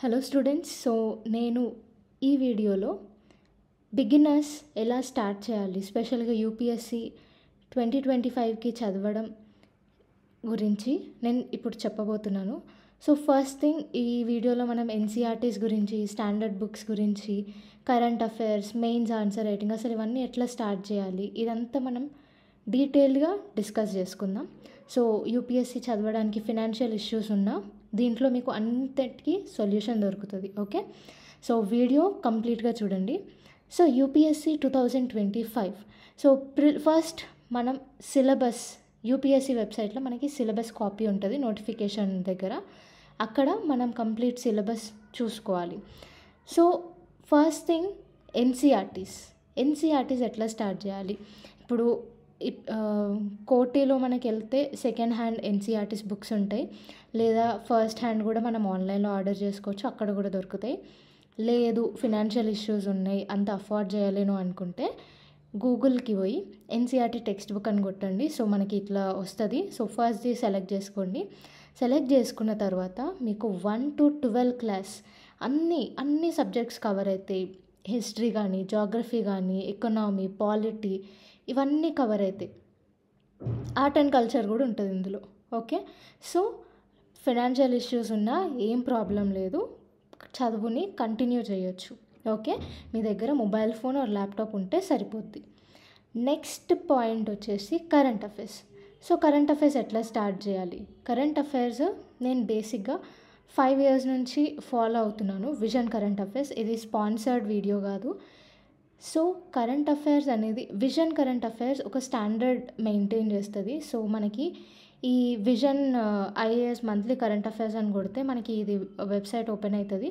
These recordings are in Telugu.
Hello students. నేను ఈ వీడియోలో బిగినర్స్ ఎలా స్టార్ట్ చేయాలి, స్పెషల్గా యూపీఎస్సి 2025కి చదవడం గురించి నేను ఇప్పుడు చెప్పబోతున్నాను. ఫస్ట్ థింగ్, ఈ వీడియోలో మనం ఎన్సీఆర్టీస్ గురించి, స్టాండర్డ్ బుక్స్ గురించి, current affairs, mains answer writing, అసలు ఇవన్నీ ఎట్లా స్టార్ట్ చేయాలి, ఇదంతా మనం డీటెయిల్గా డిస్కస్ చేసుకుందాం. యూపీఎస్సి చదవడానికి ఫినాన్షియల్ ఇష్యూస్ ఉన్నా దీంట్లో మీకు అంతటికీ సొల్యూషన్ దొరుకుతుంది. ఓకే, వీడియో కంప్లీట్గా చూడండి. యూపీఎస్సి 2025. ఫస్ట్ మనం సిలబస్, యూపీఎస్సి వెబ్సైట్లో మనకి సిలబస్ కాపీ ఉంటుంది నోటిఫికేషన్ దగ్గర, అక్కడ మనం కంప్లీట్ సిలబస్ చూసుకోవాలి. ఫస్ట్ థింగ్, ఎన్సీఆర్టీస్ ఎట్లా స్టార్ట్ చేయాలి. ఇప్పుడు కోటీలో మనకి వెళ్తే సెకండ్ హ్యాండ్ ఎన్సీఆర్టీస్ బుక్స్ ఉంటాయి, లేదా ఫస్ట్ హ్యాండ్ కూడా మనం ఆన్లైన్లో ఆర్డర్ చేసుకోవచ్చు, అక్కడ కూడా దొరుకుతాయి. లేదు ఫినాన్షియల్ ఇష్యూస్ ఉన్నాయి, అంత అఫోర్డ్ చేయలేను అనుకుంటే గూగుల్కి పోయి ఎన్సీఆర్టీ టెక్స్ట్ బుక్ అని కొట్టండి. మనకి ఇట్లా వస్తుంది. ఫస్ట్ది సెలెక్ట్ చేసుకోండి. సెలెక్ట్ చేసుకున్న తర్వాత మీకు 1 to 12 క్లాస్ అన్ని సబ్జెక్ట్స్ కవర్ అవుతాయి. హిస్టరీ కానీ, జాగ్రఫీ కానీ, ఎకనామీ, పాలిటీ, ఇవన్నీ కవర్ అవుతాయి. ఆర్ట్ అండ్ కల్చర్ కూడా ఉంటుంది ఇందులో. ఓకే, ఫినాన్షియల్ ఇష్యూస్ ఉన్నా ఏం ప్రాబ్లం లేదు, చదువుని కంటిన్యూ చేయొచ్చు. ఓకే, మీ దగ్గర మొబైల్ ఫోన్ ఆర్ ల్యాప్టాప్ ఉంటే సరిపోద్ది. నెక్స్ట్ పాయింట్ వచ్చేసి కరెంట్ అఫైర్స్. కరెంట్ అఫైర్స్ ఎట్లా స్టార్ట్ చేయాలి. కరెంట్ అఫైర్స్ నేను బేసిక్గా 5 years నుంచి ఫాలో అవుతున్నాను. విజన్ కరెంట్ అఫైర్స్, ఇది స్పాన్సర్డ్ వీడియో కాదు. కరెంట్ అఫైర్స్ అనేది, విజన్ కరెంట్ అఫైర్స్ ఒక స్టాండర్డ్ మెయింటైన్ చేస్తుంది. మనకి ఈ vision IAS monthly current affairs అని కొడితే మనకి ఇది వెబ్సైట్ ఓపెన్ అవుతుంది.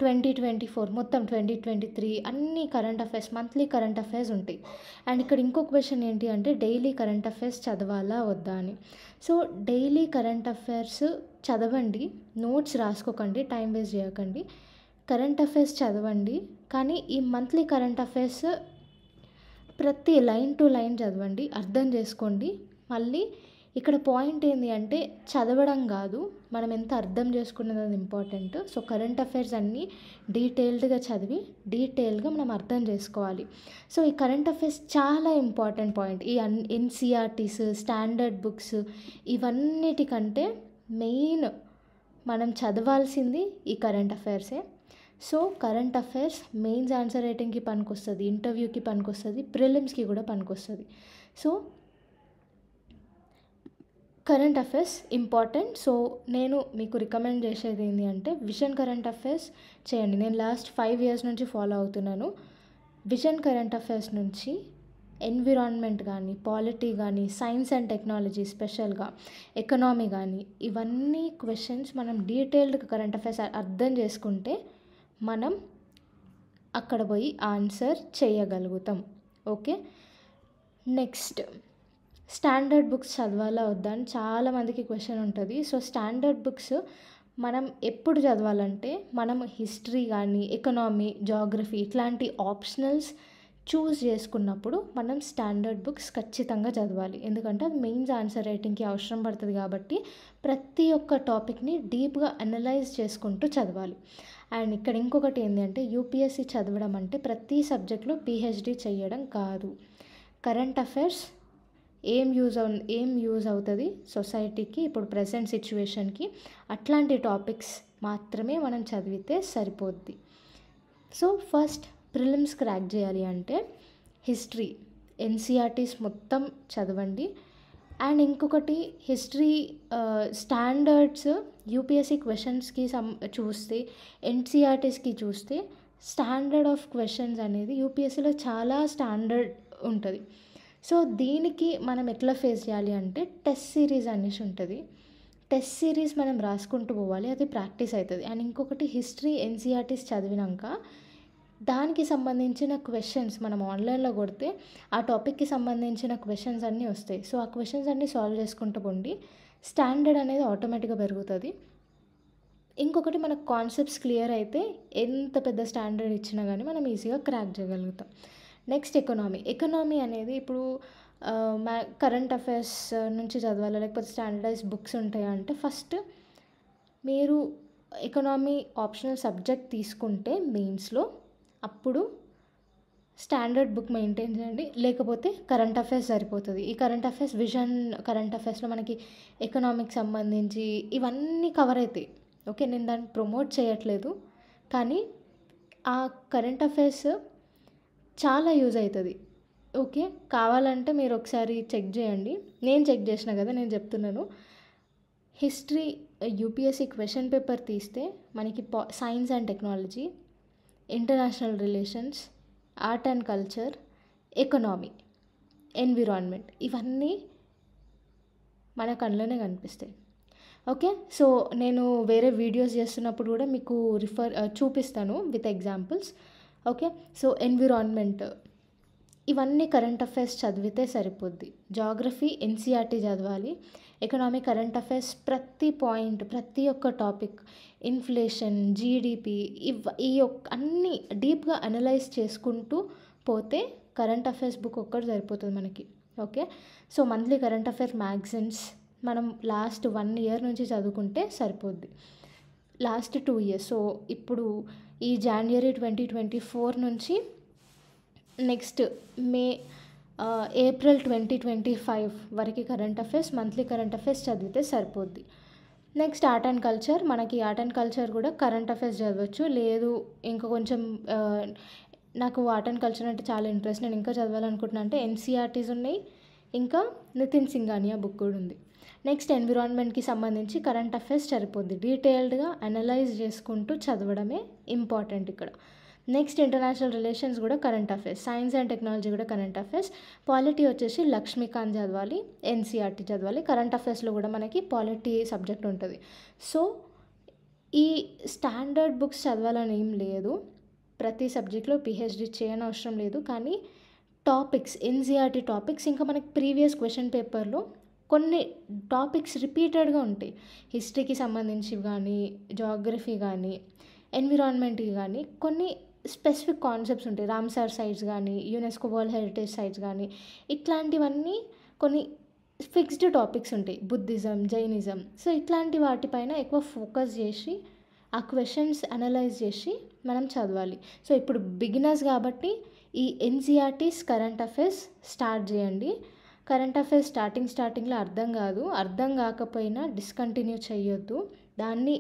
2024 మొత్తం 2023 అన్ని current affairs, monthly current affairs ఉంటాయి. అండ్ ఇక్కడ ఇంకో క్వశ్చన్ ఏంటి అంటే డైలీ కరెంట్ అఫైర్స్ చదవాలా వద్దా అని. డైలీ కరెంట్ అఫైర్స్ చదవండి, నోట్స్ రాసుకోకండి, టైం వేస్ట్ చేయకండి. కరెంట్ అఫైర్స్ చదవండి, కానీ ఈ మంత్లీ కరెంట్ అఫైర్స్ ప్రతి లైన్ టు లైన్ చదవండి, అర్థం చేసుకోండి. మళ్ళీ ఇక్కడ పాయింట్ ఏంటి అంటే చదవడం కాదు, మనం ఎంత అర్థం చేసుకున్నది అది ఇంపార్టెంట్. కరెంట్ అఫైర్స్ అన్నీ డీటెయిల్డ్గా చదివి డీటెయిల్గా మనం అర్థం చేసుకోవాలి. ఈ కరెంట్ అఫైర్స్ చాలా ఇంపార్టెంట్ పాయింట్. ఈ ఎన్సీఆర్టీస్, స్టాండర్డ్ బుక్స్, ఇవన్నిటికంటే మెయిన్ మనం చదవాల్సింది ఈ కరెంట్ అఫైర్సే. కరెంట్ అఫైర్స్ మెయిన్స్ ఆన్సర్ రైటింగ్కి పనికొస్తుంది, ఇంటర్వ్యూకి పనికొస్తుంది, ప్రిలిమ్స్కి కూడా పనికొస్తుంది. Current affairs important. నేను మీకు రికమెండ్ చేసేది ఏంటి అంటే విజన్ కరెంట్ అఫైర్స్ చేయండి. నేను లాస్ట్ 5 years నుంచి ఫాలో అవుతున్నాను. విజన్ కరెంట్ అఫైర్స్ నుంచి ఎన్విరాన్మెంట్ కానీ, పాలిటీ కానీ, సైన్స్ అండ్ టెక్నాలజీ, స్పెషల్గా ఎకనామీ కానీ, ఇవన్నీ క్వశ్చన్స్ మనం డీటెయిల్డ్గా కరెంట్ అఫైర్స్ అర్థం చేసుకుంటే మనం అక్కడ పోయి ఆన్సర్ చేయగలుగుతాం. ఓకే, నెక్స్ట్ స్టాండర్డ్ బుక్స్ చదవాలా వద్దా అని చాలామందికి క్వశ్చన్ ఉంటుంది. స్టాండర్డ్ బుక్స్ మనం ఎప్పుడు చదవాలంటే మనం హిస్టరీ కానీ, ఎకనామీ, జాగ్రఫీ ఇట్లాంటి ఆప్షనల్స్ చూస్ చేసుకున్నప్పుడు మనం స్టాండర్డ్ బుక్స్ ఖచ్చితంగా చదవాలి. ఎందుకంటే అది మెయిన్స్ ఆన్సర్ రైటింగ్కి అవసరం పడుతుంది కాబట్టి ప్రతి ఒక్క టాపిక్ని డీప్గా అనలైజ్ చేసుకుంటూ చదవాలి. అండ్ ఇక్కడ ఇంకొకటి ఏంటి అంటే యూపీఎస్సి చదవడం అంటే ప్రతి సబ్జెక్ట్లో పిహెచ్డి చేయడం కాదు. కరెంట్ అఫైర్స్ ఏం యూజ్ అవుతుంది సొసైటీకి, ఇప్పుడు ప్రజెంట్ సిచ్యువేషన్కి, అట్లాంటి టాపిక్స్ మాత్రమే మనం చదివితే సరిపోద్ది. ఫస్ట్ ప్రిలిమ్స్ క్రాక్ చేయాలి అంటే హిస్టరీ, ఎన్సీఆర్టీస్ మొత్తం చదవండి. అండ్ ఇంకొకటి హిస్టరీ స్టాండర్డ్స్ యూపీఎస్సి క్వశ్చన్స్కి చూస్తే, ఎన్సీఆర్టీస్కి చూస్తే స్టాండర్డ్ ఆఫ్ క్వశ్చన్స్ అనేది యూపీఎస్సిలో చాలా స్టాండర్డ్ ఉంటుంది. దీనికి మనం ఎట్లా ఫేస్ చేయాలి అంటే టెస్ట్ సిరీస్ అనేసి ఉంటుంది. టెస్ట్ సిరీస్ మనం రాసుకుంటూ పోవాలి, అది ప్రాక్టీస్ అవుతుంది. అండ్ ఇంకొకటి హిస్టరీ ఎన్సీఆర్టీస్ చదివినాక దానికి సంబంధించిన క్వశ్చన్స్ మనం ఆన్లైన్లో కొడితే ఆ టాపిక్కి సంబంధించిన క్వశ్చన్స్ అన్నీ వస్తాయి. ఆ క్వశ్చన్స్ అన్నీ సాల్వ్ చేసుకుంటూ పోండి, స్టాండర్డ్ అనేది ఆటోమేటిక్గా పెరుగుతుంది. ఇంకొకటి మనకు కాన్సెప్ట్స్ క్లియర్ అయితే ఎంత పెద్ద స్టాండర్డ్ ఇచ్చినా కానీ మనం ఈజీగా క్రాక్ చేయగలుగుతాం. నెక్స్ట్ ఎకనామీ అనేది ఇప్పుడు కరెంట్ అఫైర్స్ నుంచి చదవాలా లేకపోతే స్టాండర్డైజ్ బుక్స్ ఉంటాయా అంటే ఫస్ట్ మీరు ఎకనామీ ఆప్షనల్ సబ్జెక్ట్ తీసుకుంటే మెయిన్స్లో అప్పుడు స్టాండర్డ్ బుక్ మెయింటైన్ చేయండి, లేకపోతే కరెంట్ అఫైర్స్ సరిపోతుంది. ఈ కరెంట్ అఫైర్స్ విజన్ కరెంట్ అఫైర్స్లో మనకి ఎకనామిక్స్ సంబంధించి ఇవన్నీ కవర్ అవుతాయి. ఓకే, నేను దాన్ని ప్రమోట్ చేయట్లేదు, కానీ ఆ కరెంట్ అఫైర్స్ చాలా యూజ్ అవుతుంది. ఓకే, కావాలంటే మీరు ఒకసారి చెక్ చేయండి. నేను చెక్ చేసిన కదా, నేను చెప్తున్నాను. హిస్టరీ యూపీఎస్సీ క్వశ్చన్ పేపర్ తీస్తే మనకి science and technology, international relations, art and culture, economy, environment ఇవన్నీ మన కళ్ళలోనే కనిపిస్తాయి. ఓకే, సో నేను వేరే వీడియోస్ చేస్తున్నప్పుడు కూడా మీకు చూపిస్తాను with examples. Okay, so environment ఇవన్నీ కరెంట్ అఫైర్స్ చదివితే సరిపోద్ది. జాగ్రఫీ ఎన్సీఆర్టీ చదవాలి. ఎకనామీ కరెంట్ అఫైర్స్ ప్రతి పాయింట్, ప్రతి ఒక్క టాపిక్, ఇన్ఫ్లేషన్, జీడిపి అన్నీ డీప్గా అనలైజ్ చేసుకుంటూ పోతే కరెంట్ అఫైర్స్ బుక్ ఒక్కటి సరిపోతుంది మనకి. Okay, so monthly current affair magazines మనం లాస్ట్ 1 year నుంచి చదువుకుంటే సరిపోద్ది. లాస్ట్ 2 years, సో ఇప్పుడు ఈ January 2024 నుంచి నెక్స్ట్ April 2025 వరకు current affairs, monthly current affairs చదివితే సరిపోద్ది. నెక్స్ట్ ఆర్ట్ అండ్ కల్చర్, మనకి ఆర్ట్ అండ్ కల్చర్ కూడా కరెంట్ అఫైర్స్ చదవచ్చు. లేదు ఇంకా కొంచెం నాకు ఆర్ట్ అండ్ కల్చర్ అంటే చాలా ఇంట్రెస్ట్, నేను ఇంకా చదవాలనుకుంటున్నాను అంటే ఎన్సీఆర్టీస్ ఉన్నాయి, ఇంకా నితిన్ సింఘానియా బుక్ కూడా ఉంది. నెక్స్ట్ ఎన్విరాన్మెంట్కి సంబంధించి కరెంట్ అఫైర్స్ సరిపోద్ది. డీటెయిల్డ్గా అనలైజ్ చేసుకుంటూ చదవడమే ఇంపార్టెంట్ ఇక్కడ. నెక్స్ట్ ఇంటర్నేషనల్ రిలేషన్స్ కూడా current affairs, science and technology కూడా కరెంట్ అఫైర్స్, పాలిటీ వచ్చేసి లక్ష్మీకాంత్ చదవాలి, ఎన్సీఆర్టీ చదవాలి. కరెంట్ అఫైర్స్లో కూడా మనకి పాలిటీ సబ్జెక్ట్ ఉంటుంది. సో ఈ స్టాండర్డ్ బుక్స్ చదవాలని ఏం లేదు, ప్రతి సబ్జెక్ట్లో పిహెచ్డి చేయని అవసరం లేదు, కానీ టాపిక్స్, ఎన్సీఆర్టీ టాపిక్స్, ఇంకా మనకి ప్రీవియస్ క్వశ్చన్ పేపర్లో కొన్ని టాపిక్స్ రిపీటెడ్గా ఉంటాయి. హిస్టరీకి సంబంధించి కానీ, జాగ్రఫీ కానీ, ఎన్విరాన్మెంట్కి కానీ కొన్ని స్పెసిఫిక్ కాన్సెప్ట్స్ ఉంటాయి. రామ్సార్ సైట్స్ కానీ, యునెస్కో వరల్డ్ హెరిటేజ్ సైట్స్ కానీ, ఇట్లాంటివన్నీ కొన్ని ఫిక్స్డ్ టాపిక్స్ ఉంటాయి. బుద్ధిజం, జైనిజం, సో ఇట్లాంటి వాటిపైన ఎక్కువ ఫోకస్ చేసి ఆ క్వశ్చన్స్ అనలైజ్ చేసి మనం చదవాలి. సో ఇప్పుడు బిగినర్స్ కాబట్టి ఈ ఎన్సీఆర్టీస్ కరెంట్ అఫైర్స్ స్టార్ట్ చేయండి. కరెంట్ అఫైర్స్ స్టార్టింగ్లో అర్థం కాకపోయినా డిస్కంటిన్యూ చేయొద్దు, దాన్ని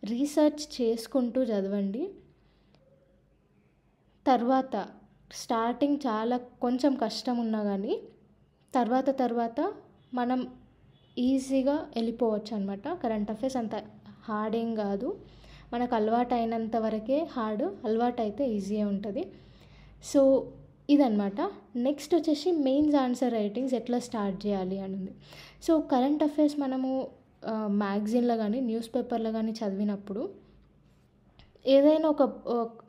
రీసెర్చ్ చేసుకుంటూ చదవండి. తర్వాత స్టార్టింగ్ చాలా కొంచెం కష్టం ఉన్నా కానీ తర్వాత మనం ఈజీగా వెళ్ళిపోవచ్చు అనమాట. కరెంట్ అఫైర్స్ అంత హార్డ్ ఏం కాదు, మనకు అలవాటు అయినంత వరకే హార్డ్, అలవాటు అయితే ఈజీగా ఉంటుంది. సో ఇదనమాట. నెక్స్ట్ వచ్చేసి మెయిన్స్ ఆన్సర్ రైటింగ్స్ ఎట్లా స్టార్ట్ చేయాలి అని ఉంది. సో కరెంట్ అఫైర్స్ మనము మ్యాగజైన్లో కానీ న్యూస్ పేపర్లో కానీ చదివినప్పుడు ఏదైనా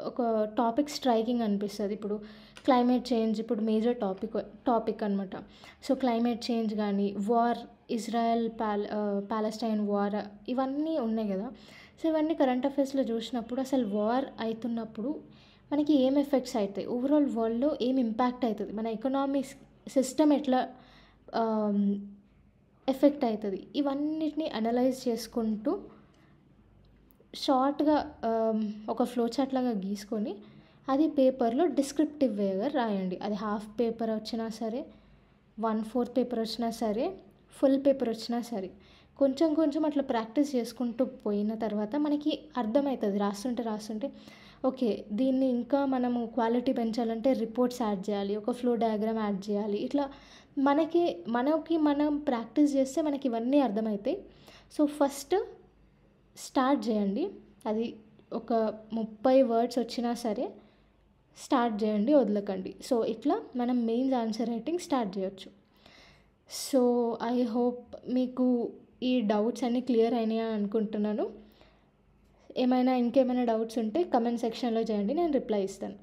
ఒక టాపిక్ స్ట్రైకింగ్ అనిపిస్తుంది. ఇప్పుడు క్లైమేట్ చేంజ్ ఇప్పుడు మేజర్ టాపిక్ అనమాట. సో క్లైమేట్ చేంజ్ కానీ, వార్, ఇజ్రాయెల్ ప్యాలెస్టైన్ వార్, ఇవన్నీ ఉన్నాయి కదా. సో ఇవన్నీ కరెంట్ అఫైర్స్లో చూసినప్పుడు అసలు వార్ అవుతున్నప్పుడు మనకి ఏం ఎఫెక్ట్స్ అవుతాయి, ఓవరాల్ వరల్డ్లో ఏం ఇంపాక్ట్ అవుతుంది, మన ఎకనామిక్ సిస్టమ్ ఎట్లా ఎఫెక్ట్ అవుతుంది, ఇవన్నిటిని అనలైజ్ చేసుకుంటూ షార్ట్గా ఒక ఫ్లో చార్ట్ లాగా గీసుకొని అది పేపర్లో డిస్క్రిప్టివ్ వేగా రాయండి. అది హాఫ్ పేపర్ వచ్చినా సరే, 1/4 పేపర్ వచ్చినా సరే, ఫుల్ పేపర్ వచ్చినా సరే, కొంచెం అట్లా ప్రాక్టీస్ చేసుకుంటూ పోయిన తర్వాత మనకి అర్థమవుతుంది. రాస్తుంటే ఓకే, దీన్ని ఇంకా మనము క్వాలిటీ పెంచాలంటే రిపోర్ట్స్ యాడ్ చేయాలి, ఒక ఫ్లో డయాగ్రామ్ యాడ్ చేయాలి, ఇట్లా మనం ప్రాక్టీస్ చేస్తే మనకి ఇవన్నీ అర్థమవుతాయి. సో ఫస్ట్ స్టార్ట్ చేయండి. అది ఒక 30 words వచ్చినా సరే స్టార్ట్ చేయండి, వదలకండి. సో ఇట్లా మనం మెయిన్స్ ఆన్సర్ రైటింగ్ స్టార్ట్ చేయొచ్చు. సో ఐ హోప్ మీకు ఈ డౌట్స్ అన్నీ క్లియర్ అయినాయి అనుకుంటున్నాను. ఇంకేమైనా డౌట్స్ ఉంటే కమెంట్ సెక్షన్లో చేయండి, నేను రిప్లై ఇస్తాను.